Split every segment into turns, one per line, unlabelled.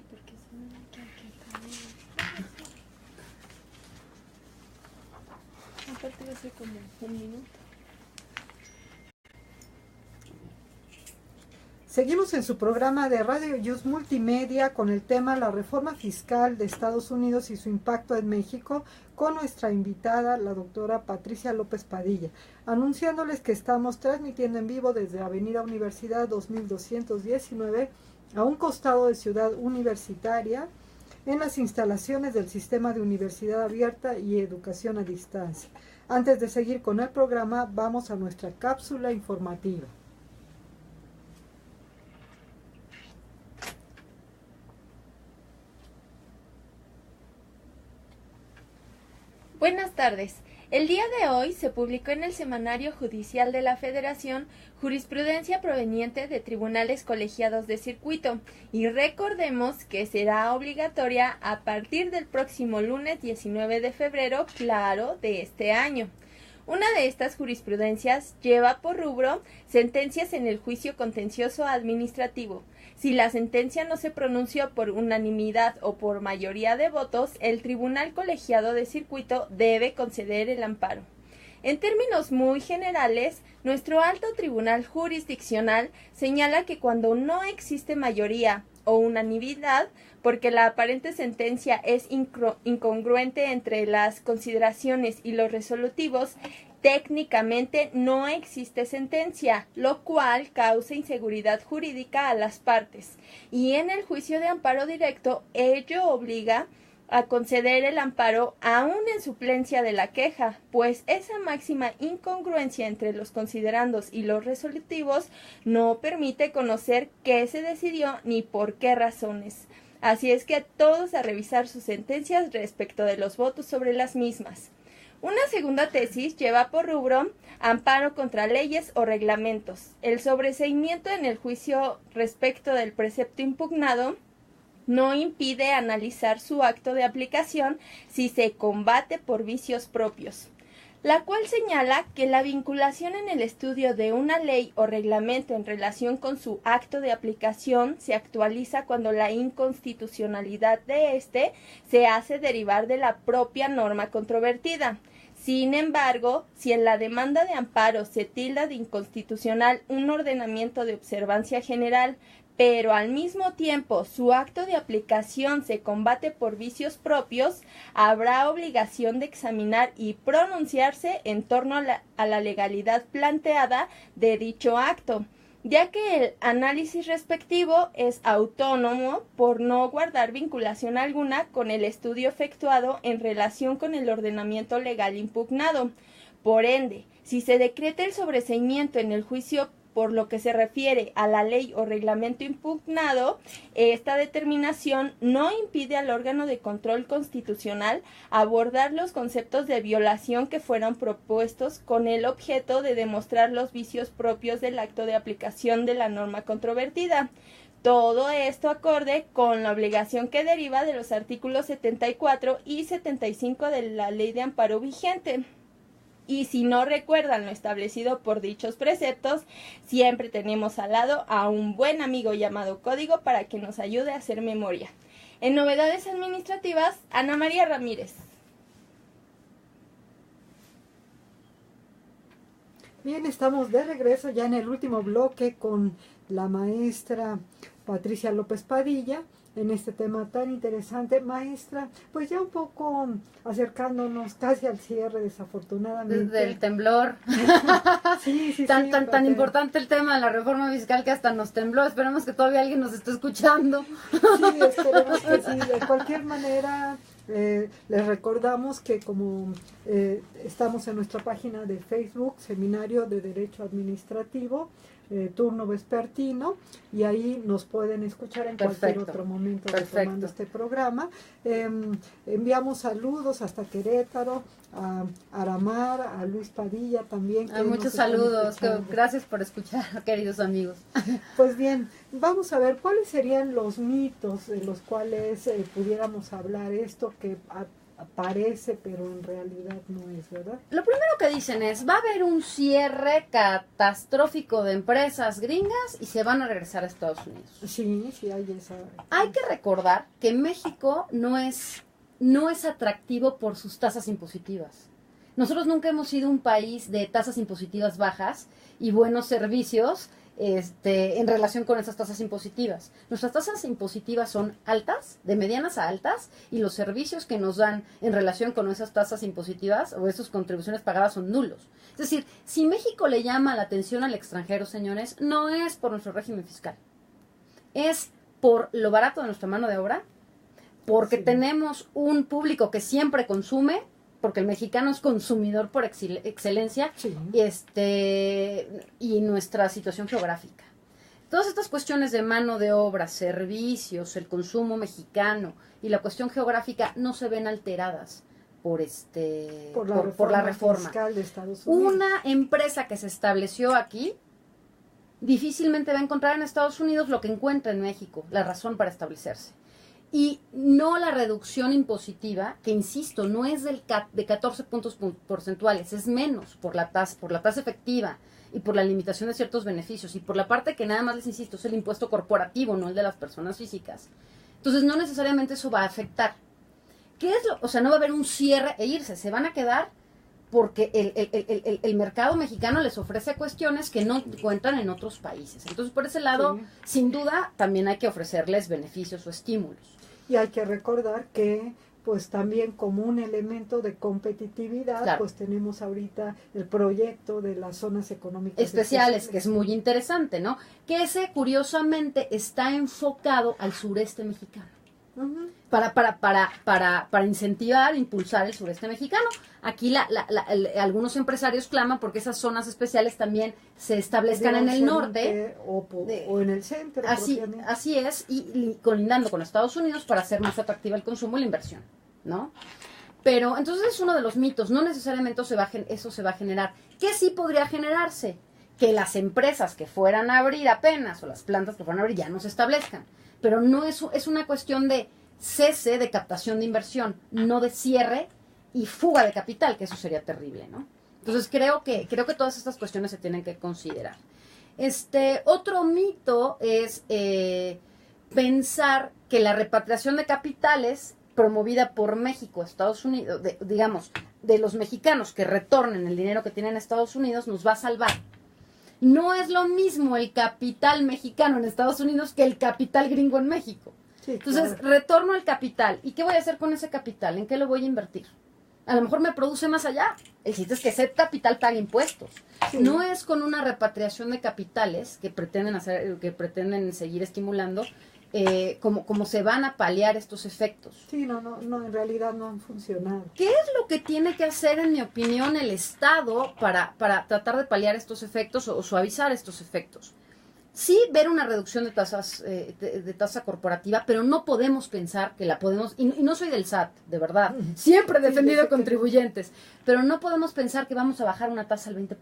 porque si no me queda aquí también. Aparte va a ser como un minuto.
Seguimos en su programa de Radio Yus Multimedia con el tema La reforma fiscal de Estados Unidos y su impacto en México, con nuestra invitada, la doctora Patricia López Padilla, anunciándoles que estamos transmitiendo en vivo desde Avenida Universidad 2219, a un costado de Ciudad Universitaria, en las instalaciones del Sistema de Universidad Abierta y Educación a Distancia. Antes de seguir con el programa, vamos a nuestra cápsula informativa.
Buenas tardes. El día de hoy se publicó en el Semanario Judicial de la Federación jurisprudencia proveniente de tribunales colegiados de circuito, y recordemos que será obligatoria a partir del próximo lunes 19 de febrero, claro, de este año. Una de estas jurisprudencias lleva por rubro sentencias en el juicio contencioso administrativo. Si la sentencia no se pronunció por unanimidad o por mayoría de votos, el tribunal colegiado de circuito debe conceder el amparo. En términos muy generales, nuestro alto tribunal jurisdiccional señala que cuando no existe mayoría o unanimidad, porque la aparente sentencia es incongruente entre las consideraciones y los resolutivos, técnicamente no existe sentencia, lo cual causa inseguridad jurídica a las partes, y en el juicio de amparo directo ello obliga a conceder el amparo aún en suplencia de la queja, pues esa máxima incongruencia entre los considerandos y los resolutivos no permite conocer qué se decidió ni por qué razones. Así es que todos a revisar sus sentencias respecto de los votos sobre las mismas. Una segunda tesis lleva por rubro amparo contra leyes o reglamentos. El sobreseimiento en el juicio respecto del precepto impugnado no impide analizar su acto de aplicación si se combate por vicios propios, la cual señala que la vinculación en el estudio de una ley o reglamento en relación con su acto de aplicación se actualiza cuando la inconstitucionalidad de éste se hace derivar de la propia norma controvertida. Sin embargo, si en la demanda de amparo se tilda de inconstitucional un ordenamiento de observancia general, pero al mismo tiempo su acto de aplicación se combate por vicios propios, habrá obligación de examinar y pronunciarse en torno a la legalidad planteada de dicho acto, ya que el análisis respectivo es autónomo por no guardar vinculación alguna con el estudio efectuado en relación con el ordenamiento legal impugnado. Por ende, si se decreta el sobreseimiento en el juicio por lo que se refiere a la ley o reglamento impugnado, esta determinación no impide al órgano de control constitucional abordar los conceptos de violación que fueron propuestos con el objeto de demostrar los vicios propios del acto de aplicación de la norma controvertida. Todo esto acorde con la obligación que deriva de los artículos 74 y 75 de la Ley de Amparo vigente. Y si no recuerdan lo establecido por dichos preceptos, siempre tenemos al lado a un buen amigo llamado Código para que nos ayude a hacer memoria. En novedades administrativas, Ana María Ramírez.
Bien, estamos de regreso ya en el último bloque con la maestra Patricia López Padilla en este tema tan interesante. Maestra, pues ya un poco acercándonos casi al cierre, desafortunadamente.
Desde el temblor.
Sí,
tan importante el tema de la reforma fiscal que hasta nos tembló. Esperemos que todavía alguien nos esté escuchando.
Sí, esperemos que sí. De cualquier manera, les recordamos que como estamos en nuestra página de Facebook, Seminario de Derecho Administrativo, turno vespertino, y ahí nos pueden escuchar en cualquier otro momento retomando este programa. Enviamos saludos hasta Querétaro, a Aramar, a Luis Padilla también.
Muchos saludos, gracias por escuchar, queridos amigos.
Pues bien, vamos a ver cuáles serían los mitos de los cuales pudiéramos hablar, esto que parece, pero en realidad no es, ¿verdad?
Lo primero que dicen es, va a haber un cierre catastrófico de empresas gringas y se van a regresar a Estados Unidos.
Sí, sí hay esa...
Hay que recordar que México no es atractivo por sus tasas impositivas. Nosotros nunca hemos sido un país de tasas impositivas bajas y buenos servicios en relación con esas tasas impositivas. Nuestras tasas impositivas son altas, de medianas a altas, y los servicios que nos dan en relación con esas tasas impositivas o esas contribuciones pagadas son nulos. Es decir, si México le llama la atención al extranjero, señores, no es por nuestro régimen fiscal, es por lo barato de nuestra mano de obra, porque tenemos un público que siempre consume, porque el mexicano es consumidor por excelencia, y nuestra situación geográfica. Todas estas cuestiones de mano de obra, servicios, el consumo mexicano y la cuestión geográfica no se ven alteradas por la reforma
fiscal de Estados Unidos.
Una empresa que se estableció aquí difícilmente va a encontrar en Estados Unidos lo que encuentra en México, la razón para establecerse. Y no la reducción impositiva, que insisto, no es de 14 puntos porcentuales, es menos por la tasa efectiva y por la limitación de ciertos beneficios y por la parte que nada más les insisto, es el impuesto corporativo, no el de las personas físicas. Entonces no necesariamente eso va a afectar. No va a haber un cierre e irse, se van a quedar porque el mercado mexicano les ofrece cuestiones que no encuentran en otros países. Entonces, por ese lado, sin duda, también hay que ofrecerles beneficios o estímulos.
Y hay que recordar que, pues también como un elemento de competitividad, pues tenemos ahorita el proyecto de las zonas económicas
especiales, que es muy interesante, ¿no? Que ese, curiosamente, está enfocado al sureste mexicano. Uh-huh. Para incentivar, impulsar el sureste mexicano. Aquí algunos empresarios claman porque esas zonas especiales también se establezcan en el norte
o en el centro.
Así es, y colindando con Estados Unidos para hacer más atractiva el consumo y la inversión, ¿no? Pero entonces es uno de los mitos, no necesariamente eso se va a generar. ¿Qué sí podría generarse? Que las empresas que fueran a abrir apenas, o las plantas que fueran a abrir, ya no se establezcan. Pero no es una cuestión de cese de captación de inversión, no de cierre y fuga de capital, que eso sería terrible, ¿no? Entonces creo que todas estas cuestiones se tienen que considerar. Otro mito es pensar que la repatriación de capitales promovida por México, Estados Unidos, de los mexicanos que retornen el dinero que tienen en Estados Unidos, nos va a salvar. No es lo mismo el capital mexicano en Estados Unidos que el capital gringo en México. Sí, entonces, claro. Retorno el capital. ¿Y qué voy a hacer con ese capital? ¿En qué lo voy a invertir? A lo mejor me produce más allá. El chiste es que ese capital pague impuestos. Sí. No es con una repatriación de capitales que pretenden seguir estimulando como se van a paliar estos efectos.
Sí, no, en realidad no han funcionado.
¿Qué es lo que tiene que hacer, en mi opinión, el Estado para tratar de paliar estos efectos o suavizar estos efectos? Sí, ver una reducción de tasas de tasa corporativa, pero no podemos pensar que la podemos, y no soy del SAT, de verdad, siempre he defendido a contribuyentes, pero no podemos pensar que vamos a bajar una tasa al 20%,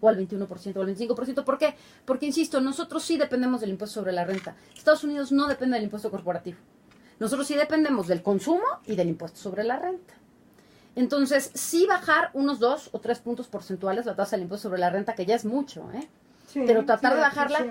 o al 21%, o al 25%. ¿Por qué? Porque, insisto, nosotros sí dependemos del impuesto sobre la renta. Estados Unidos no depende del impuesto corporativo. Nosotros sí dependemos del consumo y del impuesto sobre la renta. Entonces, sí bajar unos 2 o 3 puntos porcentuales la tasa del impuesto sobre la renta, que ya es mucho, Sí, pero tratar de bajarla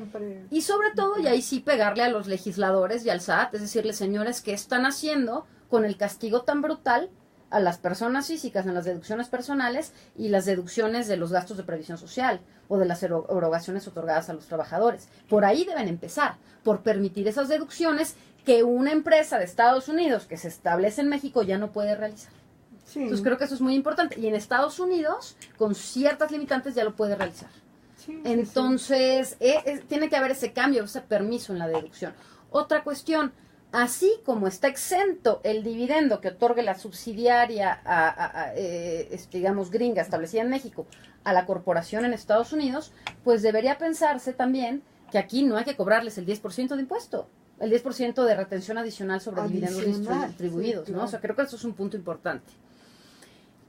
y sobre todo, y ahí sí pegarle a los legisladores y al SAT, es decirle, señores, ¿qué están haciendo con el castigo tan brutal a las personas físicas en las deducciones personales y las deducciones de los gastos de previsión social o de las erogaciones otorgadas a los trabajadores? Por ahí deben empezar, por permitir esas deducciones que una empresa de Estados Unidos que se establece en México ya no puede realizar. Sí. Entonces creo que eso es muy importante. Y en Estados Unidos, con ciertas limitantes, ya lo puede realizar. Sí, entonces, tiene que haber ese cambio, ese permiso en la deducción. Otra cuestión, así como está exento el dividendo que otorgue la subsidiaria gringa establecida en México a la corporación en Estados Unidos, pues debería pensarse también que aquí no hay que cobrarles el 10% de impuesto, el 10% de retención adicional sobre dividendos distribuidos, sí, claro. ¿no? O sea, creo que eso es un punto importante.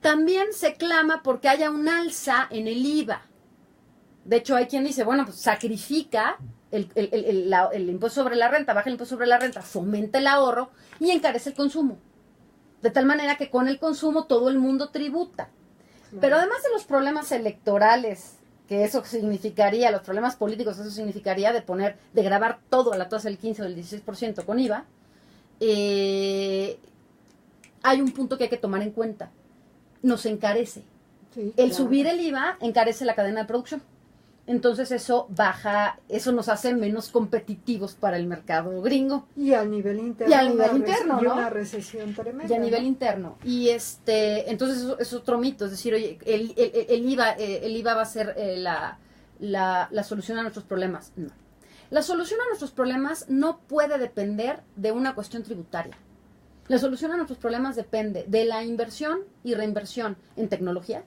También se clama porque haya un alza en el IVA. De hecho, hay quien dice, bueno, pues sacrifica el impuesto sobre la renta, baja el impuesto sobre la renta, fomenta el ahorro y encarece el consumo. De tal manera que con el consumo todo el mundo tributa.
Claro.
Pero además de los problemas electorales, que eso significaría, los problemas políticos, eso significaría de grabar todo a la tasa del 15 o del 16% con IVA, hay un punto que hay que tomar en cuenta. Nos encarece.
Sí,
El
claro.
subir el IVA encarece la cadena de producción. Entonces eso nos hace menos competitivos para el mercado gringo.
Y a nivel interno.
Y a nivel interno,
y
¿no?
una recesión tremenda.
Y a nivel
¿no?
interno. Y entonces eso es otro mito, es decir, oye, el IVA va a ser la solución a nuestros problemas. No. La solución a nuestros problemas no puede depender de una cuestión tributaria. La solución a nuestros problemas depende de la inversión y reinversión en tecnología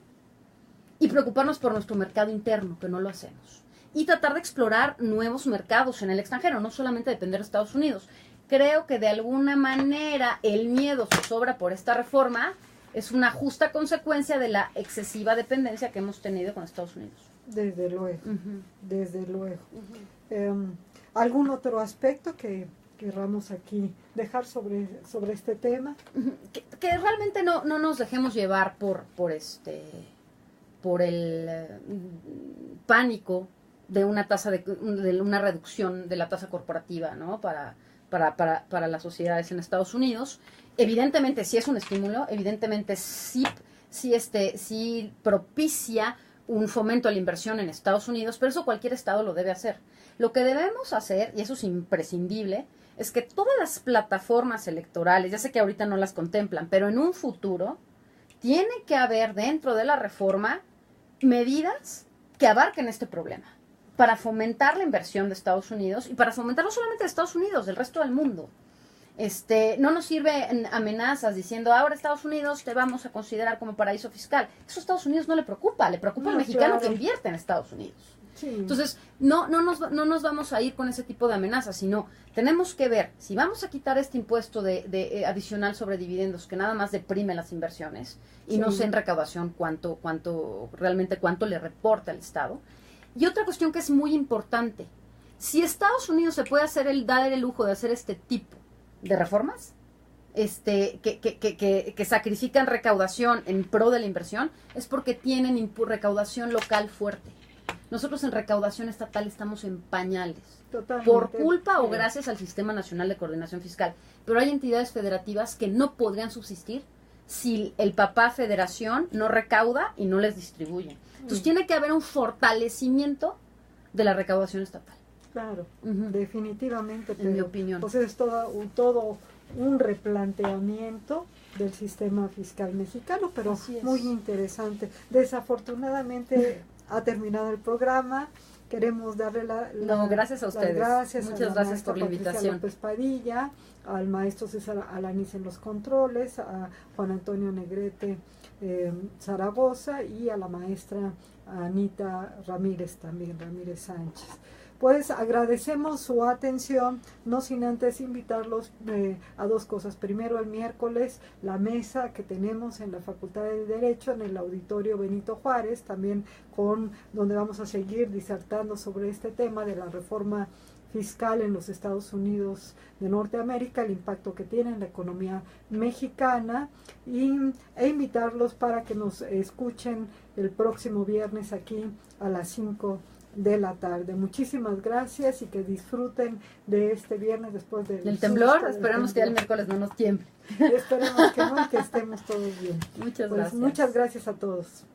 y preocuparnos por nuestro mercado interno, que no lo hacemos. Y tratar de explorar nuevos mercados en el extranjero, no solamente depender de Estados Unidos. Creo que de alguna manera el miedo zozobra por esta reforma es una justa consecuencia de la excesiva dependencia que hemos tenido con Estados Unidos.
Desde luego,
Uh-huh.
desde luego. ¿Algún otro aspecto que querramos aquí dejar sobre este tema?
Que realmente no nos dejemos llevar por el pánico de una tasa de una reducción de la tasa corporativa, ¿no? Para las sociedades en Estados Unidos. Evidentemente sí es un estímulo, evidentemente sí propicia un fomento a la inversión en Estados Unidos, pero eso cualquier estado lo debe hacer. Lo que debemos hacer, y eso es imprescindible, es que todas las plataformas electorales, ya sé que ahorita no las contemplan, pero en un futuro tiene que haber dentro de la reforma medidas que abarquen este problema para fomentar la inversión de Estados Unidos y para fomentar no solamente de Estados Unidos, del resto del mundo. No nos sirven amenazas diciendo ahora Estados Unidos te vamos a considerar como paraíso fiscal. Eso a Estados Unidos no le preocupa al mexicano que invierte en Estados Unidos.
Sí.
Entonces, no nos vamos a ir con ese tipo de amenazas, sino tenemos que ver si vamos a quitar este impuesto de adicional sobre dividendos que nada más deprime las inversiones y
Sí.
no sé en recaudación cuánto le reporta al Estado. Y otra cuestión que es muy importante, si Estados Unidos se puede dar el lujo de hacer este tipo de reformas, que sacrifican recaudación en pro de la inversión, es porque tienen recaudación local fuerte. Nosotros en recaudación estatal estamos en pañales,
Totalmente.
por culpa o gracias al Sistema Nacional de Coordinación Fiscal. Pero hay entidades federativas que no podrían subsistir si el papá federación no recauda y no les distribuye. Entonces tiene que haber un fortalecimiento de la recaudación estatal.
Claro,
Ujú.
definitivamente.
En mi opinión.
Pues es todo un replanteamiento del sistema fiscal mexicano, pero
Así es.
muy interesante. Desafortunadamente ha terminado el programa. Queremos darle
Gracias a
las
ustedes.
gracias
Muchas
a la
gracias
maestra
por la
Patricia
invitación.
López Padilla, al maestro César Alaniz en los controles, a Juan Antonio Negrete Zaragoza y a la maestra Anita Ramírez también, Ramírez Sánchez. Pues agradecemos su atención, no sin antes invitarlos a dos cosas. Primero, el miércoles, la mesa que tenemos en la Facultad de Derecho, en el Auditorio Benito Juárez, también donde vamos a seguir disertando sobre este tema de la reforma fiscal en los Estados Unidos de Norteamérica, el impacto que tiene en la economía mexicana, e invitarlos para que nos escuchen el próximo viernes aquí a las 5 de la tarde. Muchísimas gracias y que disfruten de este viernes después del
temblor.
susto,
Esperemos que el miércoles no nos tiemble.
Esperemos que no y que estemos todos bien.
Muchas
Pues
gracias.
muchas gracias a todos.